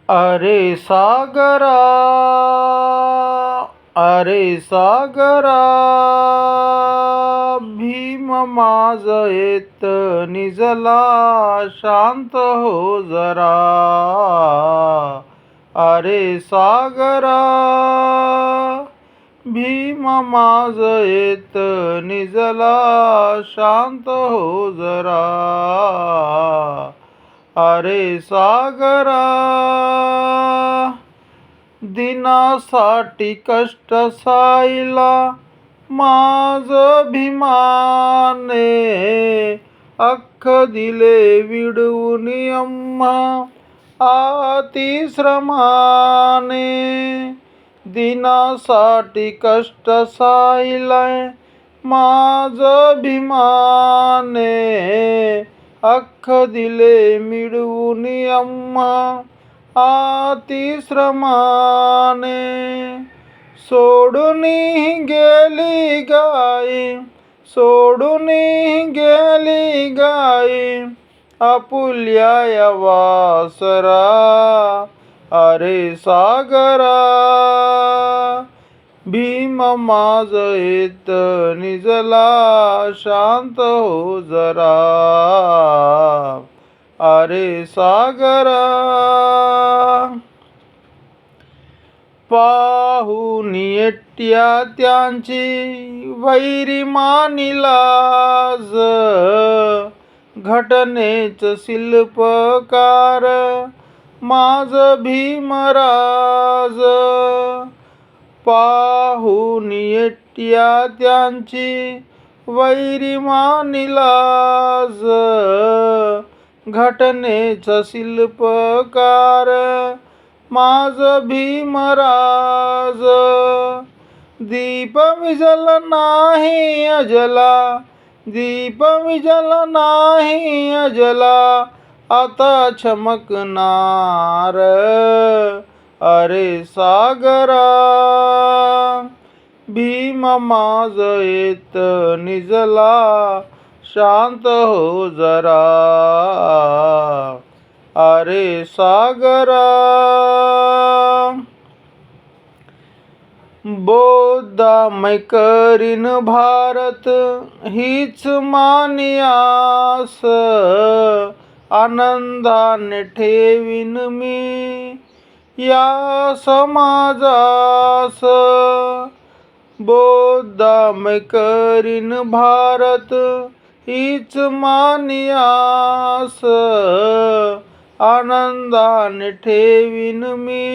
अरे सागरा, अरे सागरा, भीम माझ येत निजला, शांत हो जरा. अरे सागरा, भीम माझ येत निजला, शांत हो जरा. अरे सागरा, दिनासाठी कष्ट साईला माझ भीमाने, अख्ख दिले विडवून आम्हा अति श्रमाने. दिनासाठी कष्ट साईलाय माझ भीमाने, अख्ख दिले मिळवून आम्हा अति श्रमाने. सोडून गेली गाई, सोडून गेली गाई, आपुल्या वासरा. अरे सागरा, भीम माझ येत निजला, शांत हो जरा. अरे सागरा, पाहून एकट्या त्यांची वैरी मानिलाज, घटनेच शिल्पकार माझ भीमराज. पाहून एकट्या त्यांची वैरी मानिलाज, घटनेच शिल्पकार माझ भीमराज. दीप विजल नाही अजला, दीप विजल नाही अजला, आता चमकणार. अरे सागरा, भीम माझ येत निजला, शांत हो जरा. अरे सागरा, बोधामय करीन भारत हीच मानियास, आनंदाने ठेवीन मी या समाजास. बोधामय करीन भारत हीच मानियास, आनंदाने ठेवीन मी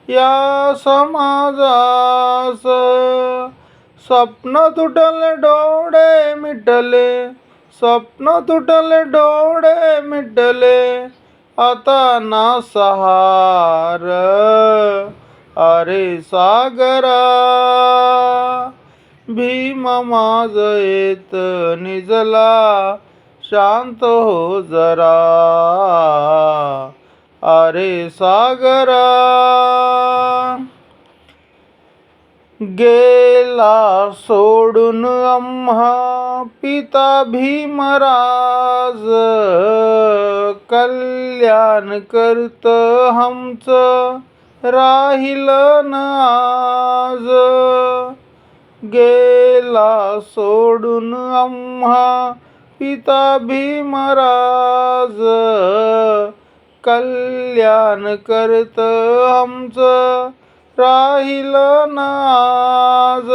या समाजास. स्वप्न तुटले डोळे मिटले, स्वप्न तुटले डोळे मिटले, आता ना सहार. अरे सागरा, भीम माझ येत निजला, शांत हो जरा. अरे सागरा, गेला सोडून आम्हा पिता भीमराज, कल्याण करत आमचं राहिलं न आज. गेला सोडून आम्हा पिता भीमराज, कल्याण करत आमचं राहिलं न आज.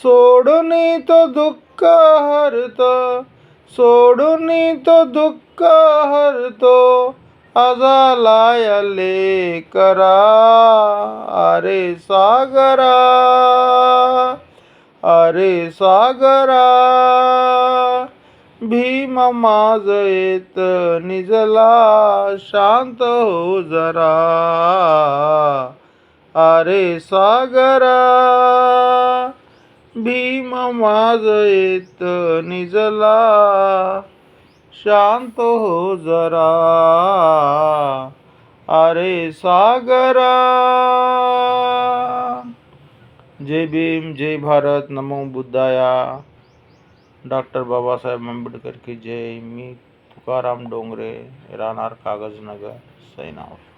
सोडून तो दुःख हरतो, सोडून तो दुःख हरतो, आजाला लेकरा. अरे सागरा, अरे सागरा, भीम माझ येत निजला, शांत हो जरा. अरे सागरा, भीम माझ येत निजला, शांत हो जरा. अरे सागरा. जय भीम, जय भारत, नमो बुद्धाया. डॉक्टर बाबासाहेब आंबेडकर की जय. मी तुकाराम डोंगरे, राहणार कागजनगर, सैनावर.